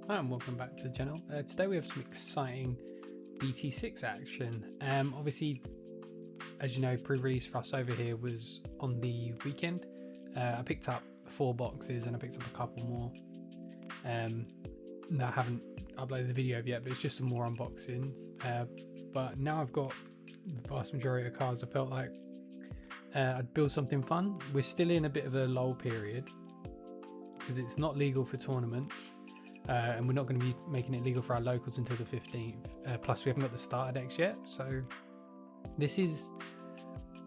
Hi and welcome back to the channel. Today we have some exciting BT6 action. Obviously, as you know, pre-release for us over here was on the weekend. I picked up 4 boxes and I picked up a couple more. I haven't uploaded the video yet, but it's just some more unboxings. But now I've got the vast majority of cards. I felt like I'd build something fun. We're still in a bit of a lull period because it's not legal for tournaments. And we're not going to be making it legal for our locals until the 15th. Plus, we haven't got the starter decks yet. So this is,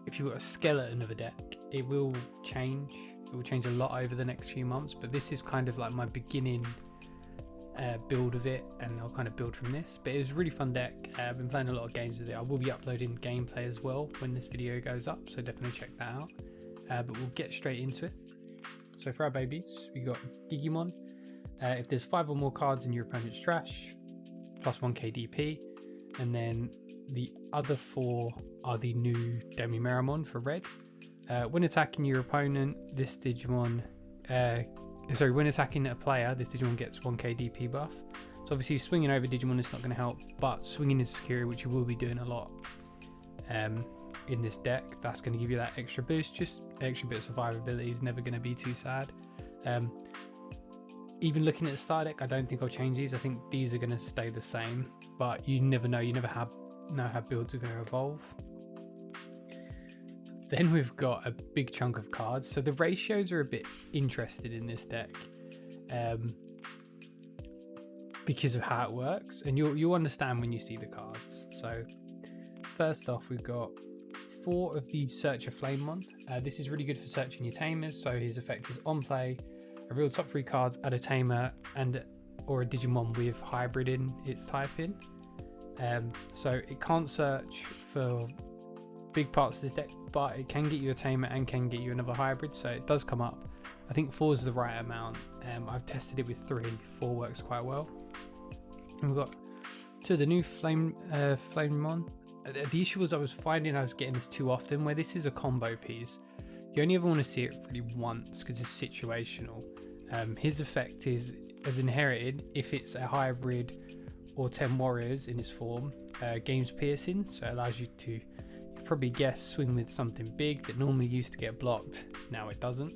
if you've got a skeleton of a deck, it will change. It will change a lot over the next few months. But this is kind of like my beginning build of it, and I'll kind of build from this. But it was a really fun deck. I've been playing a lot of games with it. I will be uploading gameplay as well when this video goes up, so definitely check that out. But we'll get straight into it. So for our babies, we got Digimon. If there's 5 or more cards in your opponent's trash, plus 1 KDP, and then the other 4 are the new Digimon for red. When attacking your opponent, this Digimon, when attacking a player, this Digimon gets 1 KDP buff. So obviously swinging over Digimon is not going to help, but swinging is secure, which you will be doing a lot in this deck. That's going to give you that extra boost. Just extra bit of survivability is never going to be too sad. Even looking at the starter deck, I don't think I'll change these. I think these are going to stay the same, but you never know. You never know how builds are going to evolve. Then we've got a big chunk of cards. So the ratios are a bit interested in this deck because of how it works, and you'll understand when you see the cards. So first off, we've got 4 of the Searcher Flamemon. This is really good for searching your Tamers. So his effect is on play. Reveal top 3 cards, add a Tamer or a Digimon with hybrid in its typing. So it can't search for big parts of this deck, but it can get you a Tamer and can get you another hybrid, so it does come up. I think 4 is the right amount. I've tested it with 3. 4 works quite well. And we've got 2 of the new Flamemon. The issue was I was finding I was getting this too often, where this is a combo piece. You only ever want to see it really once because it's situational. His effect is as inherited if it's a hybrid or 10 warriors in his form. Games piercing, so it allows you to, you've probably guessed, swing with something big that normally used to get blocked. Now it doesn't.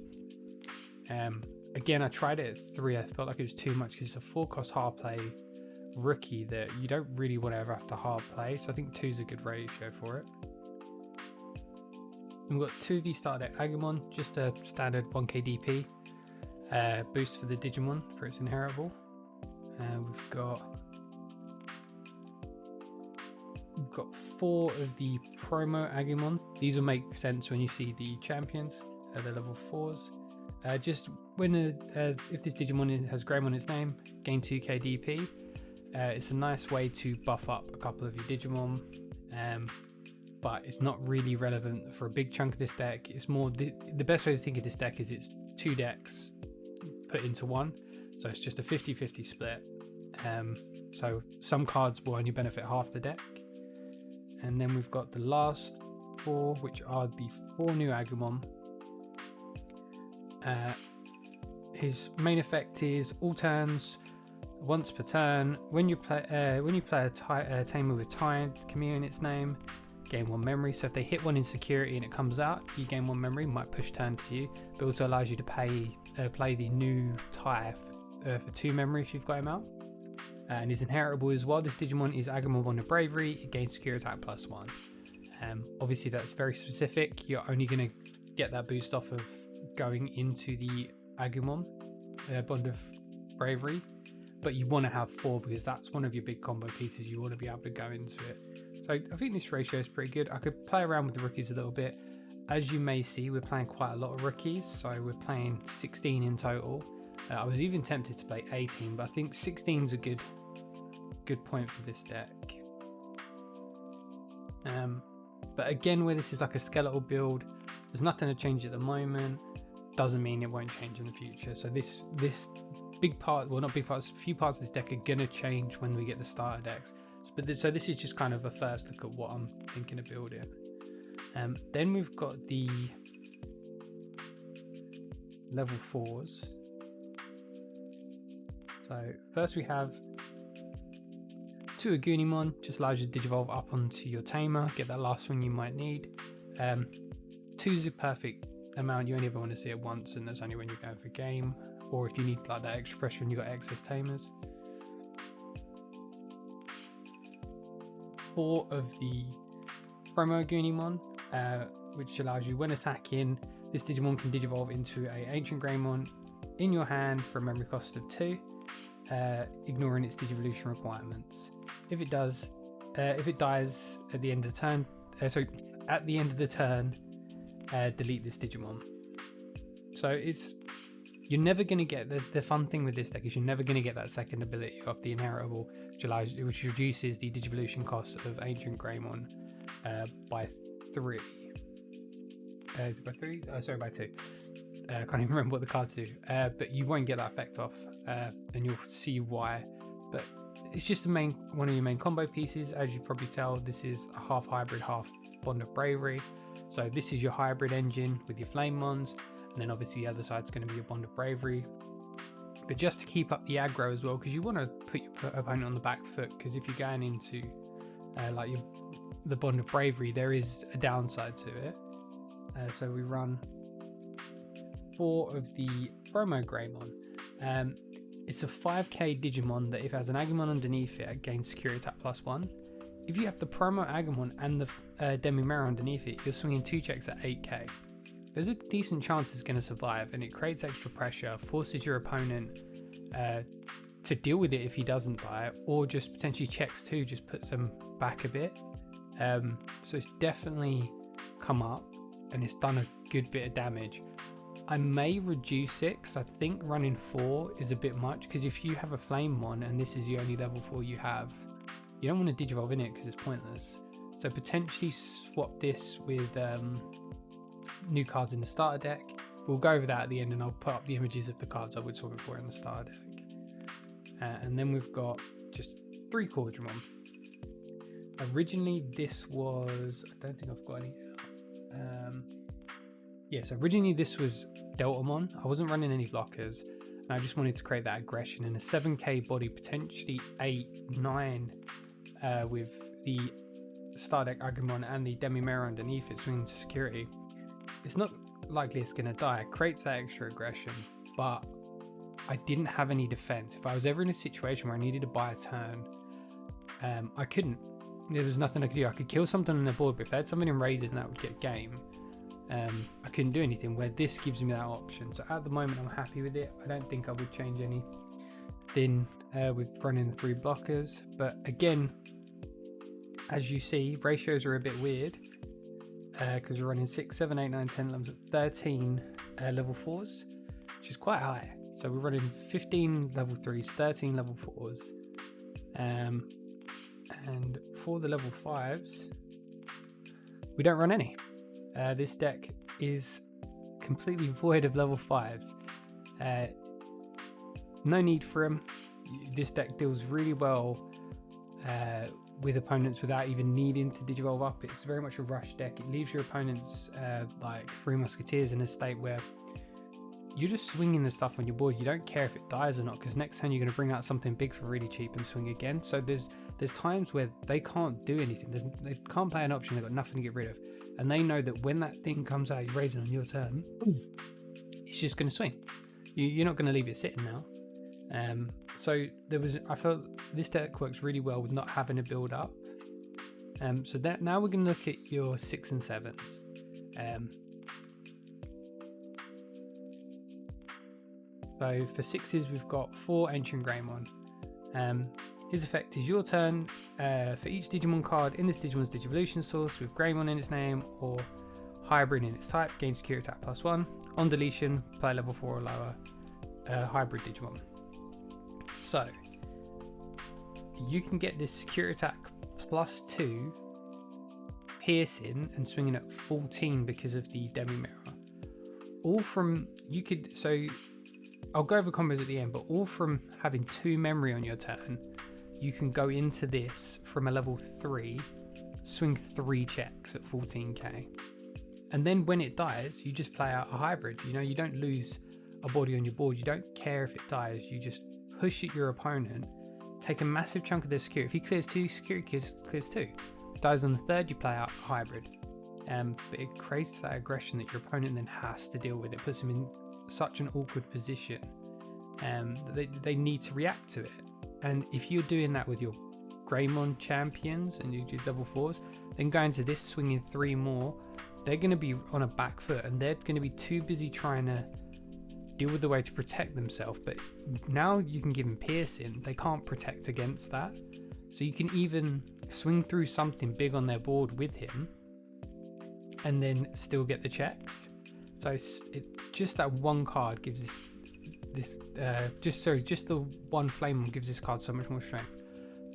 Again, I tried it at 3. I felt like it was too much because it's a 4-cost hard play rookie that you don't really want to ever have to hard play. So I think 2 is a good ratio for it. We've got 2 of the starter deck Agumon, just a standard 1 KDP boost for the Digimon for its inheritable. We've got 4 of the promo Agumon. These will make sense when you see the champions, the level 4s. Just when if this Digimon has Greymon in its name, gain 2 KDP. It's a nice way to buff up a couple of your Digimon. But it's not really relevant for a big chunk of this deck. It's more the best way to think of this deck is it's 2 decks put into 1, so it's just a 50-50 split. So some cards will only benefit half the deck. And then we've got the last 4, which are the 4 new Agumon. His main effect is all turns, once per turn. When you play a Tamer with Tied Camille in its name, gain 1 memory. So if they hit 1 in security and it comes out, you gain 1 memory. Might push turn to you, but also allows you to play the new tie for 2 memory if you've got him out. And his inheritable as well. This Digimon is Agumon of Bravery. It gains secure attack +1. Obviously that's very specific. You're only going to get that boost off of going into the Agumon Bond of Bravery, but you want to have 4 because that's one of your big combo pieces. You want to be able to go into it. So I think this ratio is pretty good. I could play around with the rookies a little bit. As you may see, we're playing quite a lot of rookies. So we're playing 16 in total. I was even tempted to play 18, but I think 16 is a good point for this deck. But again, where this is like a skeletal build, there's nothing to change at the moment. Doesn't mean it won't change in the future. So this big part, well, not big parts, a few parts of this deck are going to change when we get the starter decks. So this is just kind of a first look at what I'm thinking of building. Then we've got the level 4s. So first we have 2 Agumon, just allows you to digivolve up onto your Tamer, get that last one you might need. 2 is a perfect amount, you only ever want to see it once, and that's only when you're going for game, or if you need like that extra pressure and you've got excess Tamers. 4 of the promo Agumon, which allows you when attacking, this Digimon can digivolve into a AncientGreymon in your hand for a memory cost of 2, ignoring its digivolution requirements. If it dies at the end of the turn, delete this Digimon. So you're never going to get the fun thing with this deck is you're never going to get that second ability of the inheritable, which reduces the digivolution cost of AncientGreymon by 3. Is it by 3? Oh, sorry, by 2. I can't even remember what the cards do, but you won't get that effect off, and you'll see why. But it's just one of your main combo pieces. As you probably tell, this is a half hybrid, half Bond of Bravery. So this is your hybrid engine with your Flame Mons, and then obviously the other side's going to be your Bond of Bravery. But just to keep up the aggro as well, because you want to put your opponent on the back foot, because if you're going into the Bond of Bravery, there is a downside to it. So we run 4 of the promo Greymon. It's a 5k Digimon that if it has an Agumon underneath it, gains security attack +1. If you have the promo Agumon and the Demi-Mirror underneath it, you're swinging 2 checks at 8k. There's a decent chance it's going to survive, and it creates extra pressure, forces your opponent to deal with it if he doesn't die, or just potentially checks 2, just puts them back a bit. So it's definitely come up, and it's done a good bit of damage. I may reduce it because I think running 4 is a bit much, because if you have a Flame Mon and this is the only level 4 you have, you don't want to digivolve in it because it's pointless. So potentially swap this with new cards in the starter deck. We'll go over that at the end, and I'll put up the images of the cards I would swap it for in the starter deck. And then we've got just 3 Quadramon. Originally this was, I don't think I've got any. So originally this was Deltamon. I wasn't running any blockers, and I just wanted to create that aggression in a 7k body, potentially 8, 9, with the Star Deck Agumon and the Demi-Mirror underneath it swinging to security. It's not likely it's going to die. It creates that extra aggression, but I didn't have any defense. If I was ever in a situation where I needed to buy a turn, I couldn't. There was nothing I could do. I could kill something on the board, but if they had something in Raising that would get game, I couldn't do anything, where this gives me that option. So at the moment I'm happy with it. I don't think I would change anything with running the 3 blockers, but again, as you see, ratios are a bit weird because we're running 6, 7, 8, 9, 10, 11, 13 level 4s, which is quite high. So we're running 15 level 3s, 13 level 4s, and for the level 5s we don't run any. This deck is completely void of level 5s. No need for them. This deck deals really well with opponents without even needing to digivolve up. It's very much a rush deck. It leaves your opponents like 3 Musketeers in a state where you're just swinging the stuff on your board. You don't care if it dies or not, because next turn you're going to bring out something big for really cheap and swing again. So there's times where they can't do anything. They can't play an option. They've got nothing to get rid of, and they know that when that thing comes out, you're raising on your turn, it's just going to swing. You're not going to leave it sitting now. So I felt this deck works really well with not having to build up. So that now we're going to look at your 6 and 7s. So for 6s, we've got 4 AncientGreymon. His effect is your turn. For each Digimon card in this Digimon's Digivolution source with Greymon in its name or hybrid in its type, gains security attack +1. On deletion, play level 4 or lower hybrid Digimon. So you can get this security attack +2 piercing and swinging at 14 because of the Demi-Mirror. So I'll go over combos at the end, but all from having 2 memory on your turn, you can go into this from a level 3, swing 3 checks at 14k. And then when it dies, you just play out a hybrid. You don't lose a body on your board. You don't care if it dies. You just push at your opponent, take a massive chunk of their security. If he clears 2, security clears 2. Dies on the 3rd, you play out hybrid. But it creates that aggression that your opponent then has to deal with. It puts them in such an awkward position that they need to react to it. And if you're doing that with your Greymon champions and you do level 4s, then going to this, swinging 3 more, they're going to be on a back foot and they're going to be too busy trying to deal with the way to protect themselves. But now you can give them piercing, they can't protect against that. So you can even swing through something big on their board with him and then still get the checks. So just that one card gives just the one flame one gives this card so much more strength.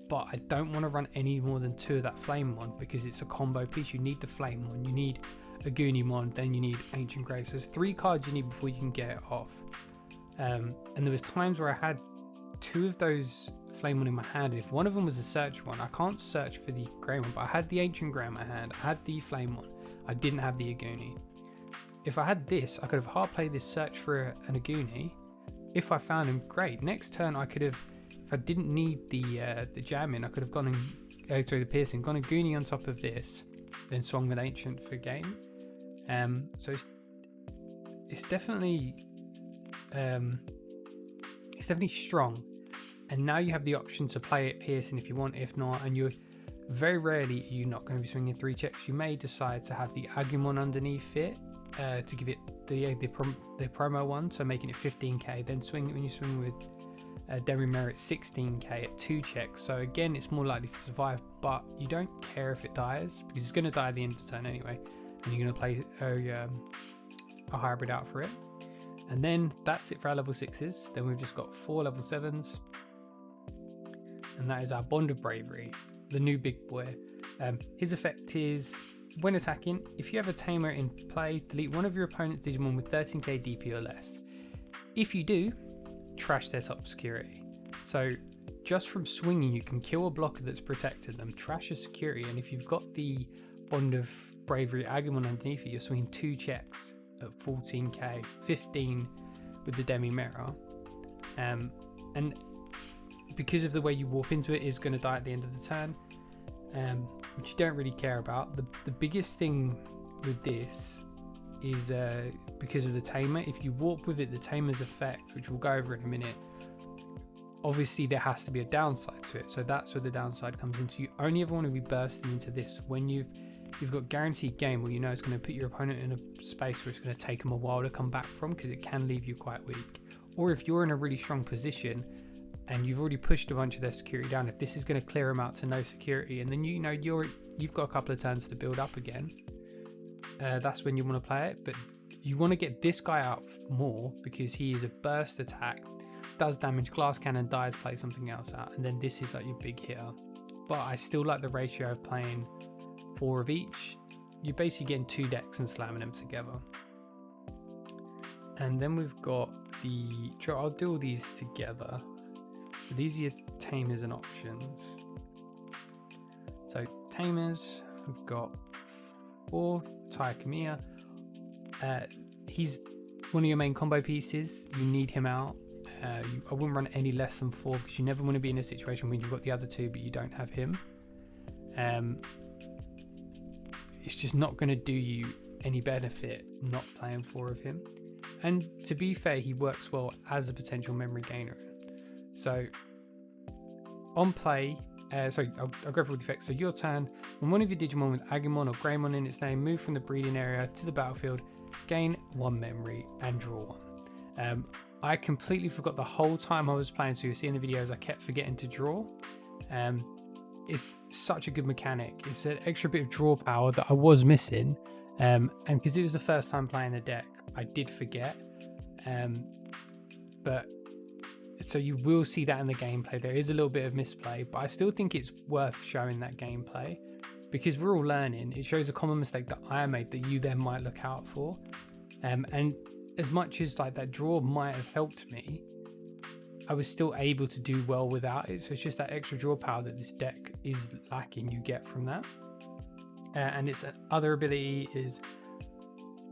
But I don't want to run any more than 2 of that flame one because it's a combo piece. You need the flame one, you need Agumon, then you need Ancient Grey. So there's 3 cards you need before you can get it off. And there was times where I had 2 of those flame one in my hand. If one of them was a search one, I can't search for the grey one, but I had the Ancient Grey in my hand, I had the flame one, I didn't have the Agumon. If I had this, I could have hard played this search for an Agumon. If I found him, great. Next turn I could have, if I didn't need the jamming, I could have gone and the piercing, gone Agumon on top of this, then swung with Ancient for game. So it's definitely strong. And now you have the option to play it piercing if you want. If not, and you're very rarely you're not going to be swinging 3 checks. You may decide to have the Agumon underneath it to give it the promo one, so making it 15k. Then when you swing with Demerara, 16k at 2 checks. So again, it's more likely to survive, but you don't care if it dies because it's going to die at the end of the turn anyway, and you're going to play a hybrid out for it. And then that's it for our level 6s. Then we've just got 4 level 7s, and that is our Bond of Bravery, the new big boy. His effect is, when attacking, if you have a Tamer in play, delete one of your opponent's Digimon with 13k DP or less. If you do, trash their top security. So just from swinging, you can kill a blocker that's protected them, trash a security, and if you've got the Bond of Bravery Agumon underneath it, you're swinging 2 checks at 14k, 15 with the Demerara. And because of the way you warp into it, is going to die at the end of the turn, which you don't really care about. The biggest thing with this is because of the Tamer. If you warp with it, the Tamer's effect, which we'll go over in a minute, obviously there has to be a downside to it. So that's where the downside comes into. You only ever want to be bursting into this when you've got guaranteed game, where you know it's going to put your opponent in a space where it's going to take them a while to come back from, because it can leave you quite weak. Or if you're in a really strong position and you've already pushed a bunch of their security down, if this is going to clear them out to no security, and then you've got a couple of turns to build up again, that's when you want to play it. But you want to get this guy out more because he is a burst attack, does damage, glass cannon, dies, play something else out, and then this is like your big hitter. But I still like the ratio of playing 4 of each. You're basically getting 2 decks and slamming them together. And then we've got I'll do all these together. So these are your Tamers and options. So Tamers, we've got 4 Kamiya. He's one of your main combo pieces. You need him out. I wouldn't run any less than 4 because you never want to be in a situation where you've got the other 2 but you don't have him. It's just not going to do you any benefit not playing 4 of him. And to be fair, he works well as a potential memory gainer. So on play, I'll go through the effects. So your turn, when one of your Digimon with Agumon or Greymon in its name move from the breeding area to the battlefield, gain 1 memory and draw 1. I completely forgot the whole time I was playing, so you'll see in the videos I kept forgetting to draw. It's such a good mechanic. It's an extra bit of draw power that I was missing, and because it was the first time playing the deck, I did forget. But so you will see that in the gameplay. There is a little bit of misplay, but I still think it's worth showing that gameplay because we're all learning. It shows a common mistake that I made that you then might look out for. And as much as like that draw might have helped me, I was still able to do well without it. So it's just that extra draw power that this deck is lacking, you get from that. And its other ability is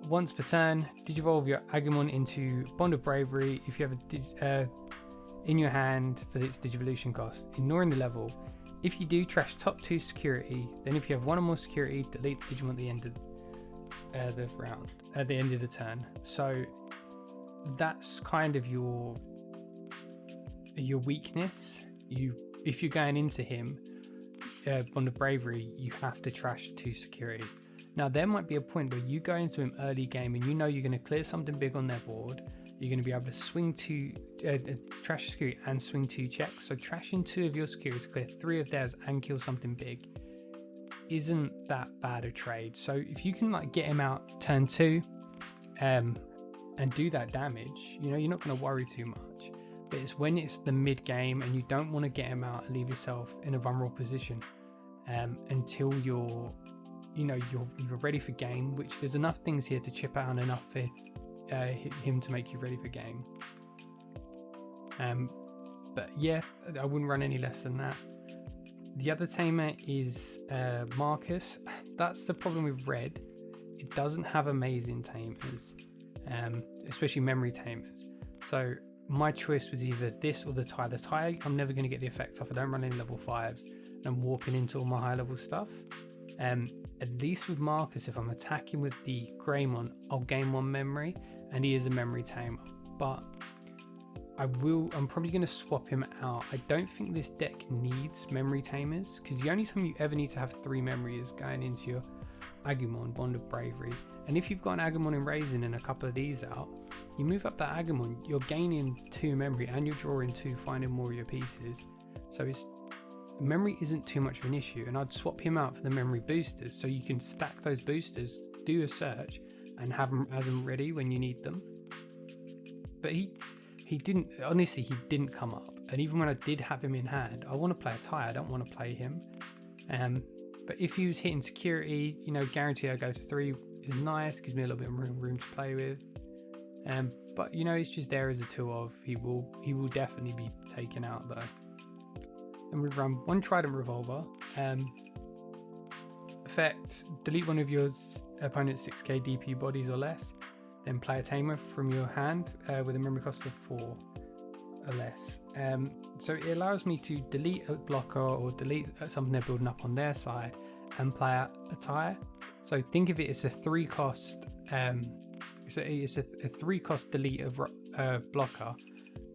once per turn, digivolve your Agumon into Bond of Bravery. If in your hand for its Digivolution cost, ignoring the level. If you do trash top 2 security, then if you have 1 or more security, delete the Digimon at the end of the round, at the end of the turn. So that's kind of your weakness. If you're going into him on the Bravery, you have to trash 2 security. Now there might be a point where you go into him early game and you know you're going to clear something big on their board. You're going to be able to swing 2 trash security and swing 2 checks. So trashing 2 of your security to clear 3 of theirs and kill something big isn't that bad a trade. So if you can like get him out turn 2 and do that damage, you know, you're not going to worry too much. But it's when it's the mid game and you don't want to get him out and leave yourself in a vulnerable position until you're ready for game, which there's enough things here to chip out and enough for him to make you ready for game. But yeah, I wouldn't run any less than that. The other tamer is Marcus. That's the problem with Red. It doesn't have amazing tamers, especially memory tamers. So my choice was either this or the tie. The tie, I'm never going to get the effect off. I don't run any level 5s. And I'm warping into all my high level stuff. At least with Marcus, if I'm attacking with the Greymon, I'll gain 1 memory, and he is a memory tamer. But I'm probably going to swap him out. I don't think this deck needs memory tamers, because the only time you ever need to have 3 memory is going into your Agumon, Bond of Bravery. And if you've got an Agumon in Raising and a couple of these out, you move up that Agumon, you're gaining 2 memory and you're drawing 2, finding more of your pieces. So memory isn't too much of an issue, and I'd swap him out for the memory boosters so you can stack those boosters, do a search, and have them as them ready when you need them. But he didn't come up, and even when I did have him in hand, I want to play a tie, I don't want to play him. But if he was hitting security, you know, guarantee I go to 3 is nice, gives me a little bit of room to play with. But you know, it's just there as a tool of he will definitely be taken out though. And we've run 1 Trident Revolver. Effect: delete 1 of your opponent's 6k DP bodies or less. Then play a tamer from your hand with a memory cost of 4 or less. So it allows me to delete a blocker or delete something they're building up on their side and play out a tie. So think of it as a 3 cost. It's a 3 cost delete of blocker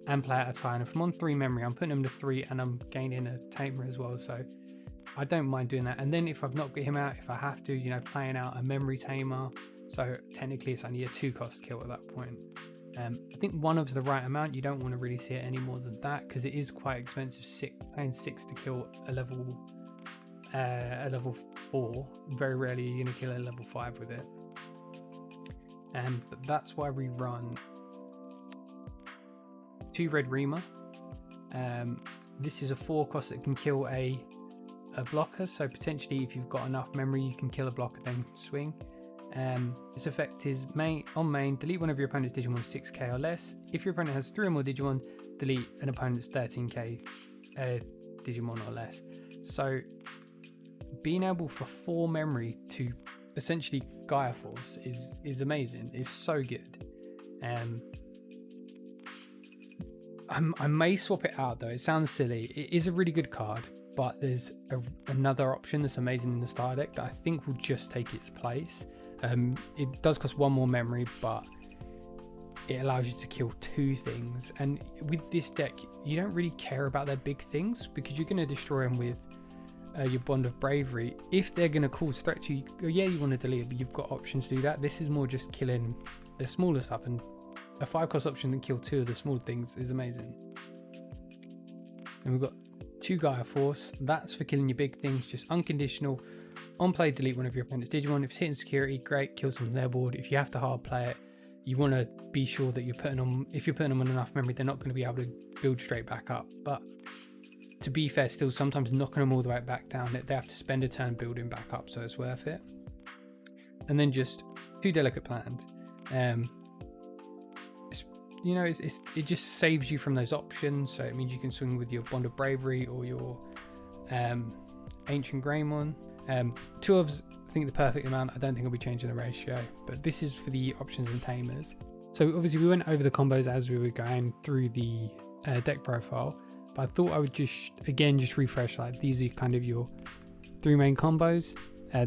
and play out a tie. And if I'm on 3 memory, I'm putting them to 3 and I'm gaining a tamer as well. So I don't mind doing that. And then if I've not got him out, if I have to, you know, playing out a memory tamer. So technically it's only a 2 cost kill at that point. I think 1 of the right amount. You don't want to really see it any more than that because it is quite expensive. Paying 6 to kill a level 4. Very rarely you're going to kill a level 5 with it. But that's why we run 2 red Rima. This is a 4 cost that can kill a blocker, so potentially if you've got enough memory you can kill a blocker then swing. Its effect is on main, delete 1 of your opponent's Digimon 6k or less. If your opponent has 3 or more Digimon, delete an opponent's 13k Digimon or less. So being able for 4 memory to essentially Gaia Force is amazing. It's so good. I may swap it out though. It sounds silly. It is a really good card, but there's another option that's amazing in the star deck that I think will just take its place. It does cost 1 more memory, but it allows you to kill 2 things. And with this deck, you don't really care about their big things because you're going to destroy them with your Bond of Bravery. If they're going to cause threat to you, yeah, you want to delete it, but you've got options to do that. This is more just killing the smaller stuff, and a 5 cost option that kill 2 of the small things is amazing. And we've got 2 Gaia Force. That's for killing your big things, just unconditional. On play, delete 1 of your opponent's Digimon. If it's hitting security, great, kill some on their board. If you have to hard play it, you want to be sure that you're putting them, if you're putting them on enough memory, they're not going to be able to build straight back up. But to be fair, still sometimes knocking them all the way back down, they have to spend a turn building back up, so it's worth it. And then just 2 Delicate Plans. It just saves you from those options, so it means you can swing with your Bond of Bravery or your AncientGreymon. 2 of, I think, the perfect amount. I don't think I'll be changing the ratio, but this is for the options and tamers. So obviously we went over the combos as we were going through the deck profile, but I thought I would just refresh. Like, these are kind of your 3 main combos.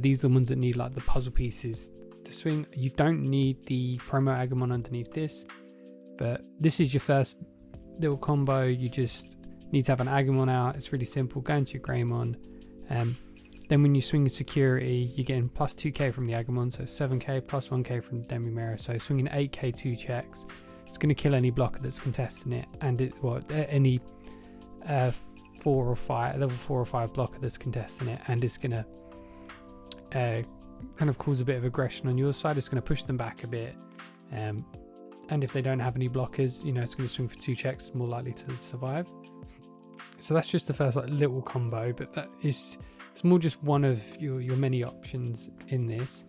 These are the ones that need like the puzzle pieces to swing. You don't need the promo Agumon underneath this, but this is your first little combo. You just need to have an Agumon out. It's really simple. Go into your Greymon. Then when you swing a security, you're getting plus 2k from the Agumon, so 7k plus 1k from the Demi-Mirror. So swinging 8k 2 checks, it's going to kill any blocker that's contesting it, and any level 4 or 5 blocker that's contesting it, and it's going to kind of cause a bit of aggression on your side. It's going to push them back a bit, and if they don't have any blockers, it's going to swing for 2 checks, more likely to survive. So that's just the first like little combo, but it's more just one of your many options in this.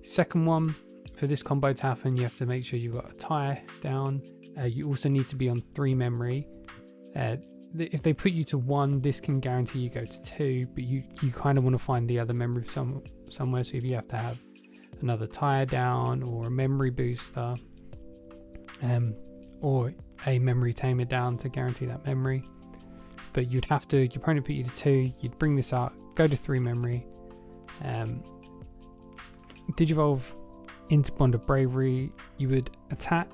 Second one, for this combo to happen, you have to make sure you've got a tie down. You also need to be on 3 memory. If they put you to 1, this can guarantee you go to 2, but you kind of want to find the other memory somewhere. So if you have to have another tie down or a memory booster, or a memory tamer down to guarantee that memory. But your opponent put you to 2, you'd bring this out, go to 3 memory, Digivolve into Bond of Bravery. You would attack.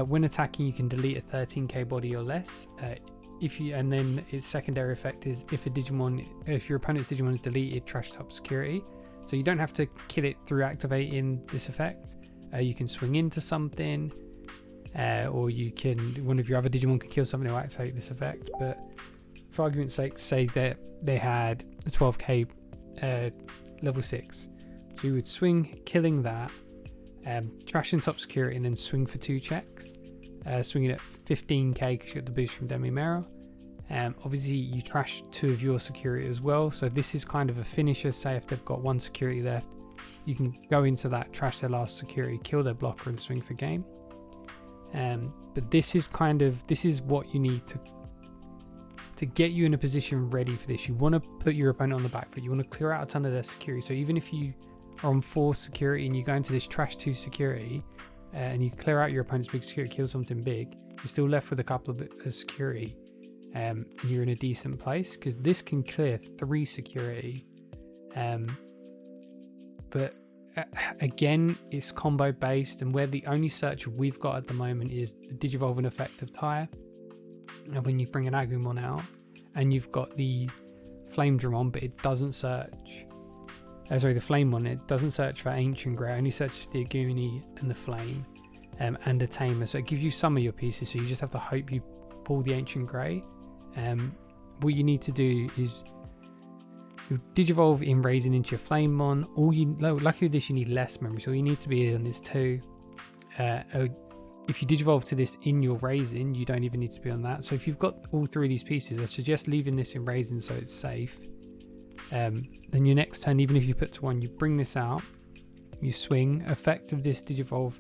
When attacking, you can delete a 13k body or less. And then its secondary effect is if your opponent's Digimon is deleted, trash top security. So you don't have to kill it through activating this effect. You can swing into something, or one of your other Digimon can kill something to activate this effect. But for argument's sake, say that they had a 12k level 6. So you would swing, killing that, trashing top security, and then swing for 2 checks. Swinging at 15k because you got the boost from Demi-Mirror. Obviously, you trash 2 of your security as well. So this is kind of a finisher. Say if they've got 1 security left, you can go into that, trash their last security, kill their blocker, and swing for game. But this is what you need to get you in a position ready for this. You want to put your opponent on the back foot. You want to clear out a ton of their security. So even if you are on 4 security and you go into this trash 2 security, and you clear out your opponent's big security, kill something big, you're still left with a couple of security, and you're in a decent place, because this can clear 3 security. But again, it's combo based, and where the only search we've got at the moment is the Digivolving effect of Tire. And when you bring an Agumon out, and you've got the Flame Drum, but it doesn't search. The Flame one, it doesn't search for Ancient Grey, it only searches the Agumon and the Flame, and the Tamer. So it gives you some of your pieces, so you just have to hope you pull the Ancient Grey. What you need to do is you Digivolve in raising into your Flamemon. Lucky with this, you need less memory, so all you need to be on this 2. If you Digivolve to this in your raising, you don't even need to be on that. So if you've got all 3 of these pieces, I suggest leaving this in raising so it's safe. Then your next turn, even if you put to 1, you bring this out, you swing, effect of this Digivolve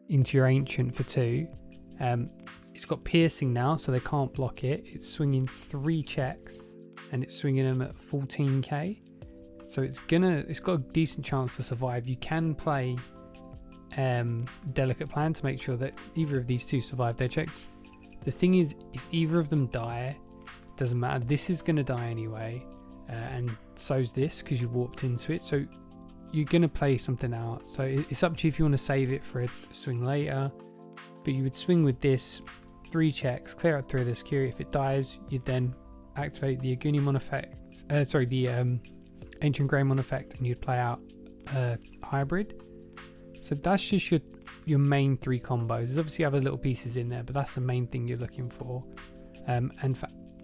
into your Ancient for 2. It's got piercing now, so they can't block it. It's swinging 3 checks, and it's swinging them at 14k. So it's got a decent chance to survive. You can play Delicate Plan to make sure that either of these 2 survive their checks. The thing is, if either of them die, it doesn't matter. This is going to die anyway, and so's this, because you warped into it. So you're going to play something out. So it's up to you if you want to save it for a swing later. But you would swing with this, 3 checks, clear out 3 of the security. If it dies, you'd then activate the Agumon effect, the AncientGreymon effect, and you'd play out hybrid. So that's just your main 3 combos. There's obviously other little pieces in there, but that's the main thing you're looking for.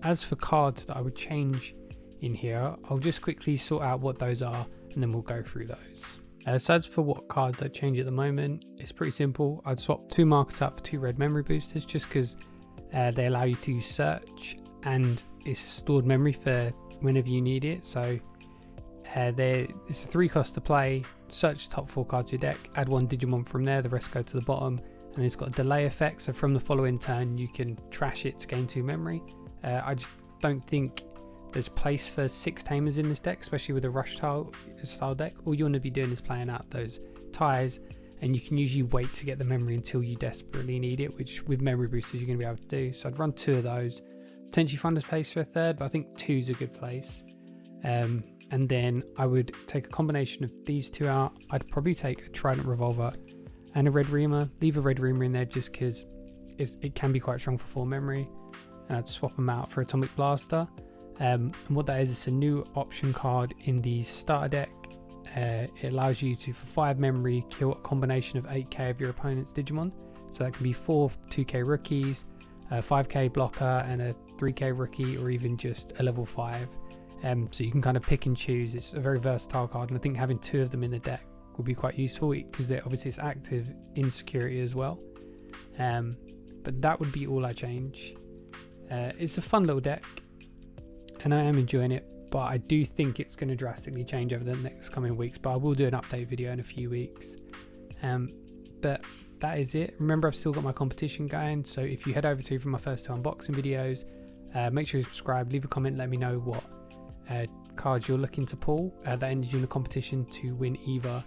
As for cards that I would change in here, I'll just quickly sort out what those are, and then we'll go through those. So as for what cards I'd change at the moment, it's pretty simple. I'd swap 2 markers out for 2 red memory boosters, just because they allow you to search, and it's stored memory for whenever you need it. So it's a 3 cost to play. Search the top 4 cards of your deck, add 1 Digimon from there, the rest go to the bottom, and it's got a delay effect, so from the following turn you can trash it to gain 2 memory. I just don't think there's place for 6 Tamers in this deck, especially with a rush style deck. All you want to be doing is playing out those ties and you can usually wait to get the memory until you desperately need it, which with memory boosters you're going to be able to do. So I'd run 2 of those, potentially find a place for a third, but I think 2 is a good place. And then I would take a combination of these 2 out. I'd probably take a Trident Revolver and a Red Reamer. Leave a Red Reamer in there just because it can be quite strong for 4 memory. And I'd swap them out for Atomic Blaster. And what that is, it's a new option card in the starter deck. It allows you to, for 5 memory, kill a combination of 8k of your opponent's Digimon. So that can be 4 2k rookies, a 5k blocker, and a 3k rookie, or even just a level 5. So you can kind of pick and choose. It's a very versatile card, and I think having 2 of them in the deck will be quite useful because obviously it's active in security as well. But that would be all I change. It's a fun little deck, and I am enjoying it, but I do think it's going to drastically change over the next coming weeks. But I will do an update video in a few weeks. But that is it. Remember, I've still got my competition going, so if you head over to my first 2 unboxing videos, make sure you subscribe, leave a comment, let me know what cards you're looking to pull. That enters you in the competition to win either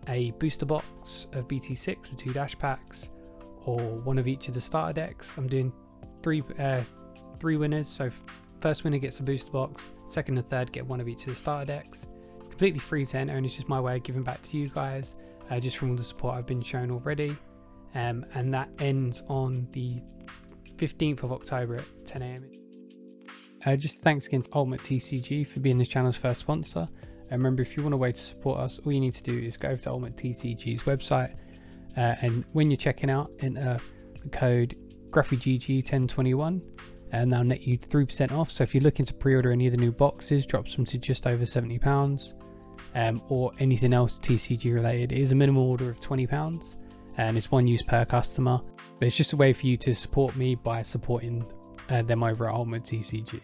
a booster box of BT6 with 2 dash packs, or one of each of the starter decks. I'm doing 3 winners, so first winner gets a booster box, second and third get one of each of the starter decks. It's completely free to enter, and it's just my way of giving back to you guys, just from all the support I've been shown already. And that ends on the 15th of October at 10 AM. Just thanks again to Ultimate TCG for being this channel's first sponsor. Remember, if you want a way to support us, all you need to do is go over to Ultimate TCG's website, and when you're checking out, enter the code GruffyGG1021, and they'll net you 3% off. So if you're looking to pre-order any of the new boxes, drops them to just over £70, or anything else TCG related. It is a minimum order of £20, and it's 1 use per customer. But it's just a way for you to support me by supporting them over at Ultimate TCG.